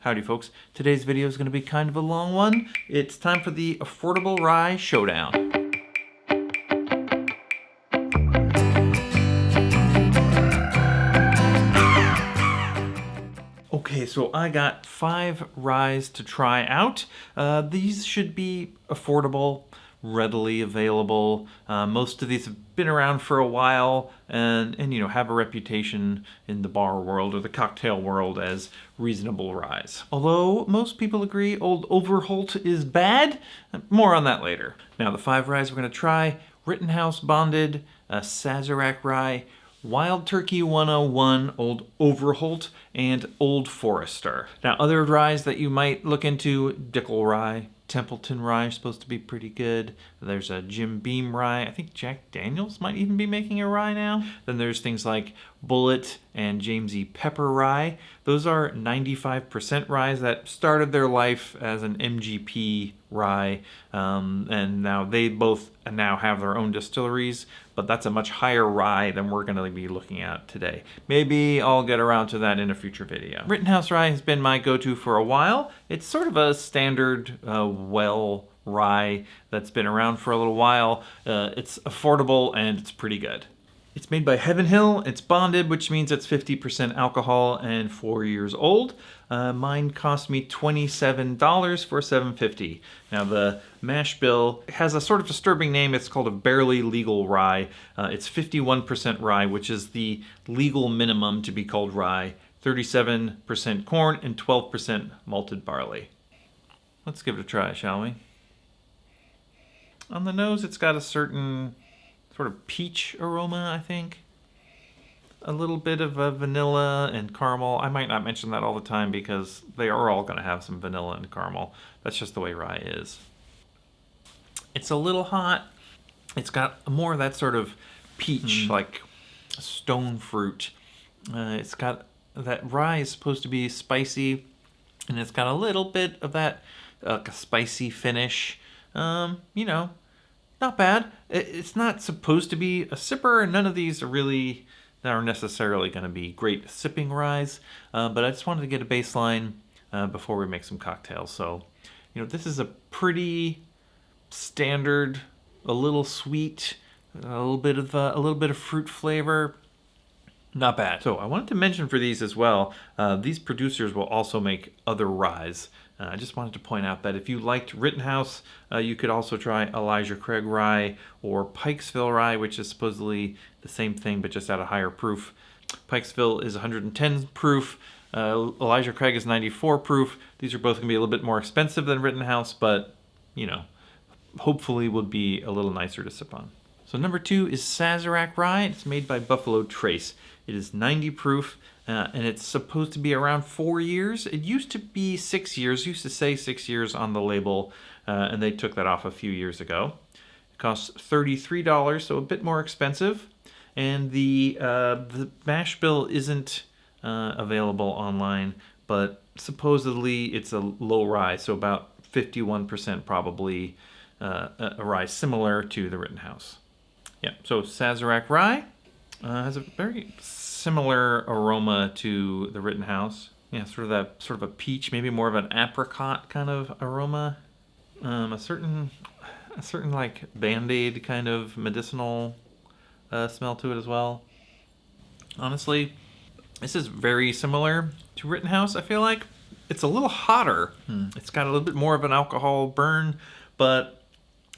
Howdy folks, today's video is going to be kind of a long one. It's time for the Affordable Rye Showdown. Okay, so I got 5 ryes to try out. These should be affordable, readily available. Most of these have been around for a while and you know, have a reputation in the bar world or the cocktail world as reasonable ryes. Although most people agree old Overholt is bad, more on that later. Now the 5 ryes we're going to try: Rittenhouse Bonded, Sazerac Rye, Wild Turkey 101, Old Overholt, and Old Forester. Now other ryes that you might look into: Dickel Rye, Templeton Rye is supposed to be pretty good. There's a Jim Beam Rye. I think Jack Daniels might even be making a rye now. Then there's things like Bullet and James E. Pepper Rye. Those are 95% ryes that started their life as an MGP rye, and now they both now have their own distilleries, but that's a much higher rye than we're going to be looking at today. Maybe I'll get around to that in a future video. Rittenhouse Rye has been my go-to for a while. It's sort of a standard well rye that's been around for a little while. It's affordable and it's pretty good. It's made by Heaven Hill. It's bonded, which means it's 50% alcohol and 4 years old. Mine cost me $27 for $7.50. Now the mash bill has a sort of disturbing name. It's called a barely legal rye. It's 51% rye, which is the legal minimum to be called rye. 37% corn and 12% malted barley. Let's give it a try, shall we? On the nose, it's got a certain sort of peach aroma, I think. A little bit of vanilla and caramel. I might not mention that all the time because they are all going to have some vanilla and caramel. That's just the way rye is. It's a little hot. It's got more of that sort of peach, like stone fruit. It's got that rye is supposed to be spicy, and it's got a little bit of that spicy finish. You know, not bad. It's not supposed to be a sipper, and none of these are necessarily going to be great sipping ryes, but I just wanted to get a baseline before we make some cocktails. So, you know, this is a pretty standard, a little sweet, a little bit of fruit flavor. Not bad. So I wanted to mention for these as well, these producers will also make other ryes. I just wanted to point out that if you liked Rittenhouse, you could also try Elijah Craig Rye or Pikesville Rye, which is supposedly the same thing but just at a higher proof. Pikesville is 110 proof. Elijah Craig is 94 proof. These are both going to be a little bit more expensive than Rittenhouse, but, you know, hopefully would be a little nicer to sip on. So number 2 is Sazerac Rye. It's made by Buffalo Trace. It is 90 proof, and it's supposed to be around 4 years. It used to be 6 years. It used to say 6 years on the label, and they took that off a few years ago. It costs $33, so a bit more expensive. And the mash bill isn't available online, but supposedly it's a low rye, so about 51% probably a rye similar to the Rittenhouse. Yeah, so Sazerac Rye has a very similar aroma to the Rittenhouse. Yeah, sort of a peach, maybe more of an apricot kind of aroma. A certain like Band-Aid kind of medicinal smell to it as well. Honestly, this is very similar to Rittenhouse. I feel like it's a little hotter. It's got a little bit more of an alcohol burn, but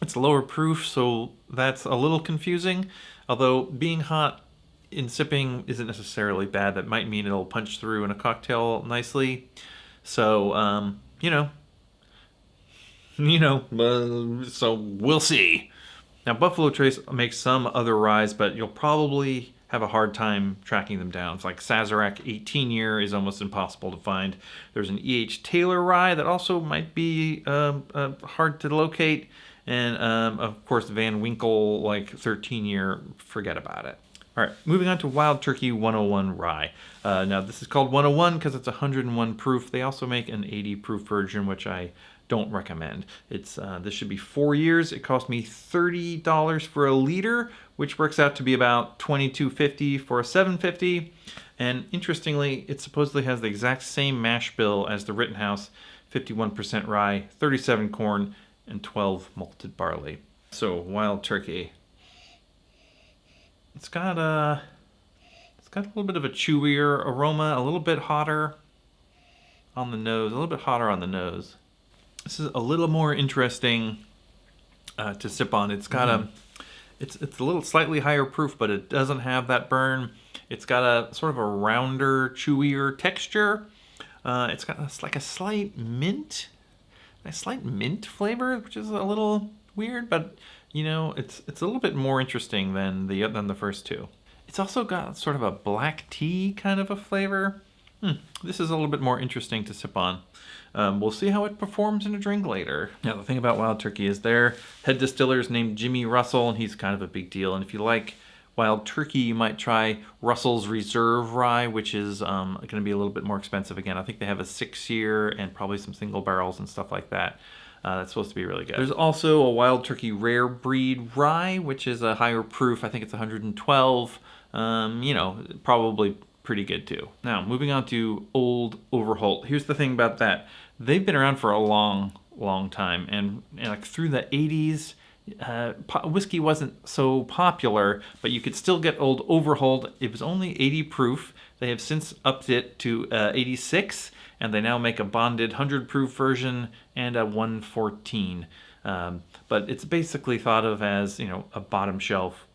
it's lower proof, so that's a little confusing. Although being hot in sipping isn't necessarily bad. That might mean it'll punch through in a cocktail nicely. So, so we'll see. Now, Buffalo Trace makes some other ryes, but you'll probably have a hard time tracking them down. It's like Sazerac 18 year is almost impossible to find. There's an E.H. Taylor rye that also might be hard to locate. And, of course, Van Winkle, like 13 year, forget about it. All right, moving on to Wild Turkey 101 Rye. Now, this is called 101 because it's 101 proof. They also make an 80 proof version, which I don't recommend. It's this should be 4 years. It cost me $30 for a liter, which works out to be about $22.50 for a 750. And interestingly, it supposedly has the exact same mash bill as the Rittenhouse, 51% rye, 37 corn, and 12 malted barley. So, Wild Turkey. It's got a little bit of a chewier aroma, a little bit hotter on the nose, a little bit hotter on the nose. This is a little more interesting to sip on. It's got it's a little slightly higher proof, but it doesn't have that burn. It's got a sort of a rounder, chewier texture. It's got like a slight mint flavor, which is a little weird, but you know, it's a little bit more interesting than the first two. It's also got sort of a black tea kind of a flavor. This is a little bit more interesting to sip on. We'll see how it performs in a drink later. Now, the thing about Wild Turkey is their head distiller is named Jimmy Russell, and he's kind of a big deal. And if you like Wild Turkey, you might try Russell's Reserve Rye, which is going to be a little bit more expensive again. I think they have a 6-year and probably some single barrels and stuff like that. That's supposed to be really good. There's also a Wild Turkey Rare Breed Rye, which is a higher proof. I think it's 112. You know, probably pretty good too. Now, moving on to Old Overholt. Here's the thing about that. They've been around for a long, long time. And like through the 80s, whiskey wasn't so popular, but you could still get Old Overholt. It was only 80 proof. They have since upped it to 86, and they now make a bonded 100 proof version and a 114. But it's basically thought of as, you know, a bottom shelf,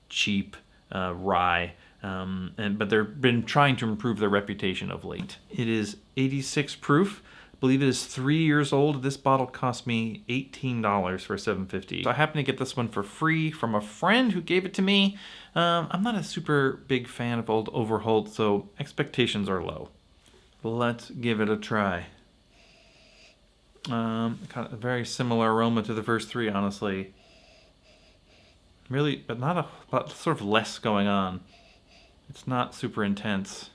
cheap rye. But they've been trying to improve their reputation of late. It is 86 proof. I believe it is 3 years old. This bottle cost me $18 for $7.50. So I happened to get this one for free from a friend who gave it to me. I'm not a super big fan of Old Overholt, so expectations are low. Let's give it a try. Kind of a very similar aroma to the first three, honestly. Really, but but sort of less going on. It's not super intense.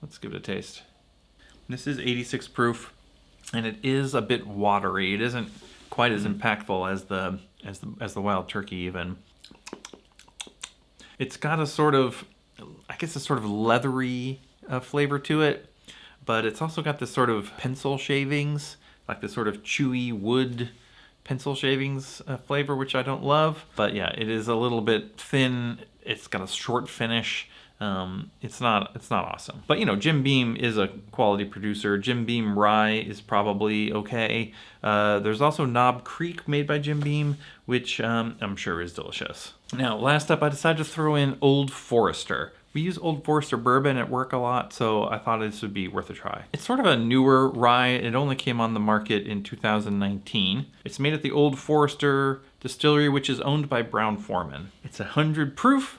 Let's give it a taste. This is 86 proof, and it is a bit watery. It isn't quite as impactful as the Wild Turkey even. It's got a sort of, I guess, a sort of leathery flavor to it, but it's also got this sort of pencil shavings, like this sort of chewy wood pencil shavings flavor, which I don't love. But yeah, it is a little bit thin. It's got a short finish. It's not awesome. But you know, Jim Beam is a quality producer. Jim Beam Rye is probably okay. There's also Knob Creek made by Jim Beam, which I'm sure is delicious. Now, last up, I decided to throw in Old Forester. We use Old Forester bourbon at work a lot, so I thought this would be worth a try. It's sort of a newer rye. It only came on the market in 2019. It's made at the Old Forester distillery, which is owned by Brown-Forman. It's 100 proof,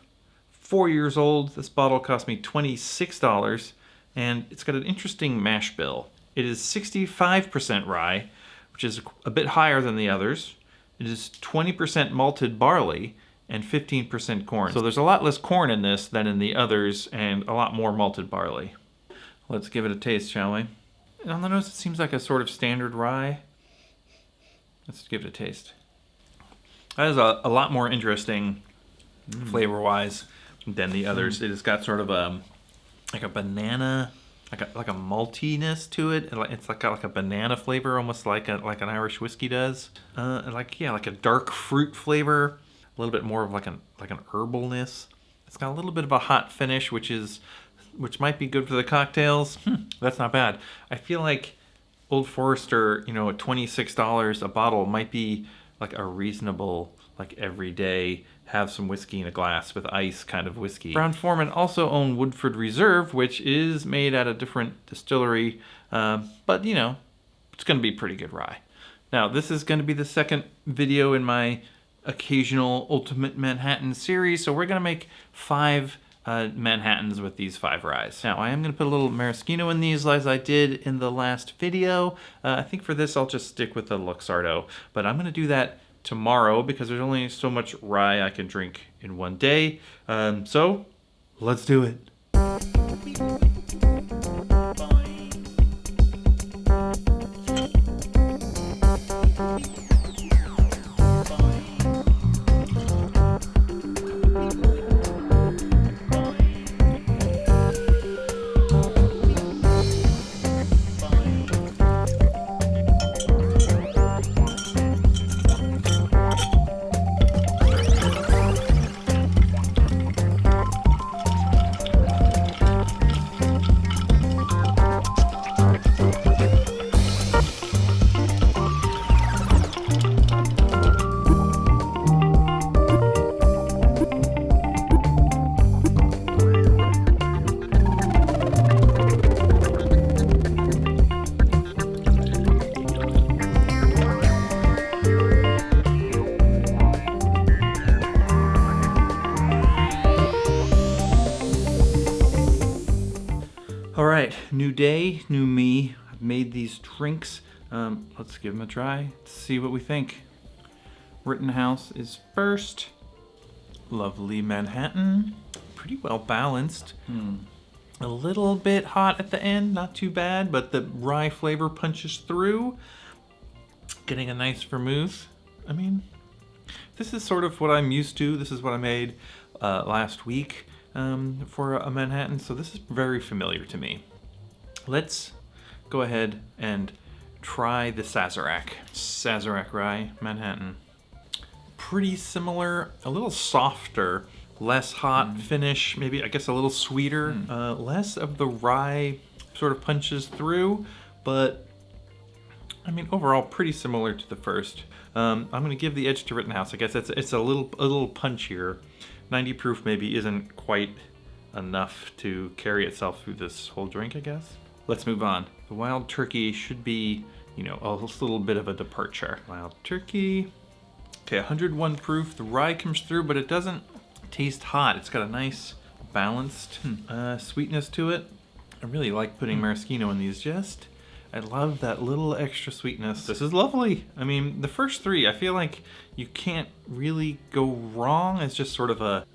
4 years old. This bottle cost me $26, and it's got an interesting mash bill. It is 65% rye, which is a bit higher than the others. It is 20% malted barley and 15% corn. So there's a lot less corn in this than in the others, and a lot more malted barley. Let's give it a taste, shall we? And on the nose, it seems like a sort of standard rye. Let's give it a taste. That is a lot more interesting flavor-wise than the others. It has got sort of like a banana, like a maltiness to it. It's got like a banana flavor, almost like an Irish whiskey does. Like a dark fruit flavor. A little bit more of like an herbalness. It's got a little bit of a hot finish, which which might be good for the cocktails. That's not bad. I feel like Old Forester, you know, at $26 a bottle might be like a reasonable, like everyday, have some whiskey in a glass with ice kind of whiskey. Brown-Forman also own Woodford Reserve, which is made at a different distillery, but you know, it's going to be pretty good rye. Now, this is going to be the second video in my occasional Ultimate Manhattan series, so we're going to make 5 Manhattans with these 5 ryes. Now, I am going to put a little maraschino in these as I did in the last video. I think for this I'll just stick with the Luxardo, but I'm going to do that tomorrow because there's only so much rye I can drink in one day. So let's do it. All right, new day, new me. I've made these drinks. Let's give them a try, see what we think. Rittenhouse is first. Lovely Manhattan, pretty well balanced. A little bit hot at the end, not too bad, but the rye flavor punches through. Getting a nice vermouth. I mean, this is sort of what I'm used to. This is what I made last week for a Manhattan, so this is very familiar to me. Let's go ahead and try the Sazerac. Sazerac rye Manhattan. Pretty similar, a little softer, less hot finish, maybe I guess a little sweeter, less of the rye sort of punches through, but I mean overall pretty similar to the first. I'm gonna give the edge to Rittenhouse. I guess it's a little punchier. 90 proof maybe isn't quite enough to carry itself through this whole drink, I guess. Let's move on. The Wild Turkey should be, you know, a little bit of a departure. Wild Turkey. Okay, 101 proof. The rye comes through, but it doesn't taste hot. It's got a nice balanced sweetness to it. I really like putting maraschino in these. I love that little extra sweetness. This is lovely. I mean, the first three, I feel like you can't really go wrong. It's just sort of a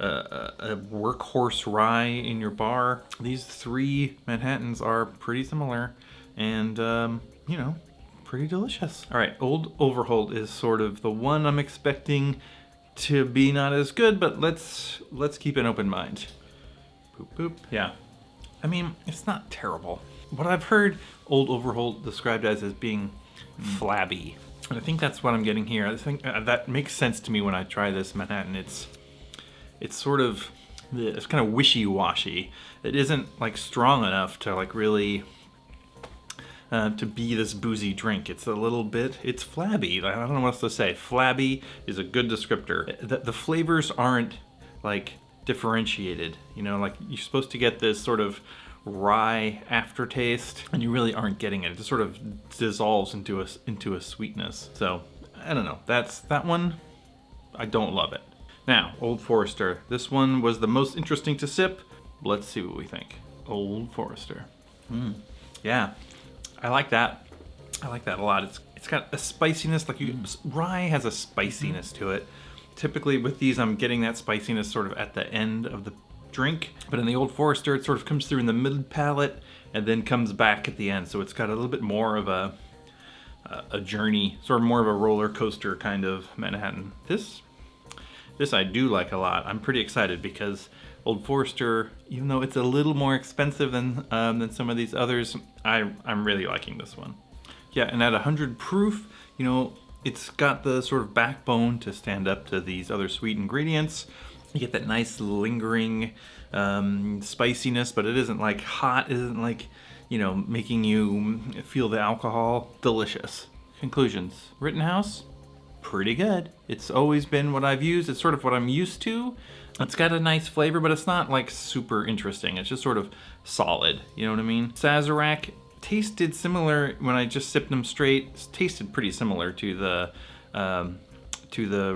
workhorse rye in your bar. These three Manhattans are pretty similar and, you know, pretty delicious. All right, Old Overholt is sort of the one I'm expecting to be not as good, but let's keep an open mind. Boop, boop. Yeah. I mean, it's not terrible. What I've heard Old Overholt described as being flabby. And I think that's what I'm getting here. I think that makes sense to me when I try this Manhattan. It's sort of, it's kind of wishy-washy. It isn't like strong enough to like really, to be this boozy drink. It's a little bit, it's flabby. I don't know what else to say. Flabby is a good descriptor. The flavors aren't like differentiated. You know, like you're supposed to get this sort of rye aftertaste, and you really aren't getting it. It just sort of dissolves into a sweetness. So I don't know. That one. I don't love it. Now, Old Forester. This one was the most interesting to sip. Let's see what we think. Old Forester. Yeah, I like that. I like that a lot. It's got a spiciness. Like rye has a spiciness to it. Typically with these, I'm getting that spiciness sort of at the end of the drink, but in the Old Forester it sort of comes through in the mid palate and then comes back at the end, so it's got a little bit more of a journey, sort of more of a roller coaster kind of Manhattan. This I do like a lot. I'm pretty excited because Old Forester, even though it's a little more expensive than some of these others, I'm really liking this one. Yeah, and at 100 proof, you know, it's got the sort of backbone to stand up to these other sweet ingredients. You get that nice lingering spiciness, but it isn't like hot, it isn't like, you know, making you feel the alcohol. Delicious. Conclusions. Rittenhouse, pretty good. It's always been what I've used. It's sort of what I'm used to. It's got a nice flavor, but it's not like super interesting. It's just sort of solid, you know what I mean? Sazerac tasted similar when I just sipped them straight. It tasted pretty similar to the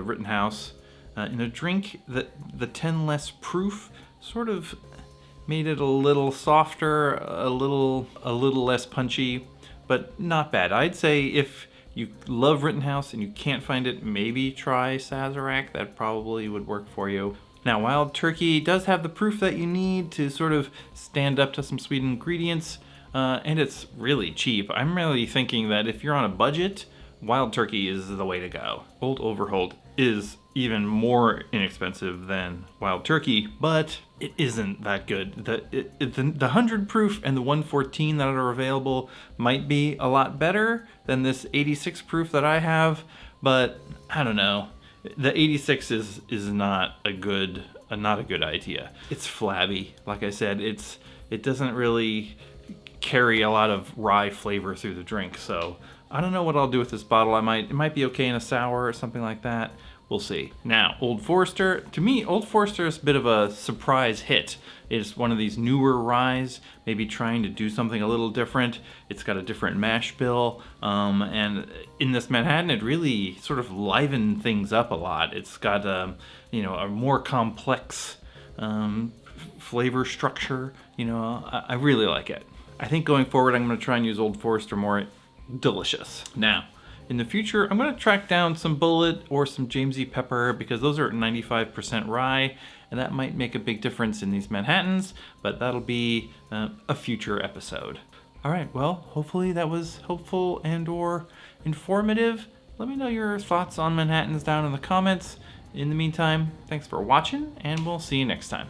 Rittenhouse. In a drink, the 10 less proof sort of made it a little softer, a little less punchy, but not bad. I'd say if you love Rittenhouse and you can't find it, maybe try Sazerac. That probably would work for you. Now, Wild Turkey does have the proof that you need to sort of stand up to some sweet ingredients, and it's really cheap. I'm really thinking that if you're on a budget, Wild Turkey is the way to go. Old Overholt is even more inexpensive than Wild Turkey, but it isn't that good. The 100 proof and the 114 that are available might be a lot better than this 86 proof that I have, but I don't know. The 86 is not a good idea. It's flabby. Like I said, it doesn't really carry a lot of rye flavor through the drink. So I don't know what I'll do with this bottle. It might be okay in a sour or something like that. We'll see. Now, Old Forester. To me, Old Forester is a bit of a surprise hit. It's one of these newer ryes, maybe trying to do something a little different. It's got a different mash bill, and in this Manhattan, it really sort of livened things up a lot. It's got a more complex flavor structure. I really like it. I think going forward, I'm going to try and use Old Forester more. Delicious. Now, in the future, I'm going to track down some Bullet or some Jamesy Pepper because those are 95% rye, and that might make a big difference in these Manhattans, but that'll be a future episode. All right, well, hopefully that was helpful and or informative. Let me know your thoughts on Manhattans down in the comments. In the meantime, thanks for watching, and we'll see you next time.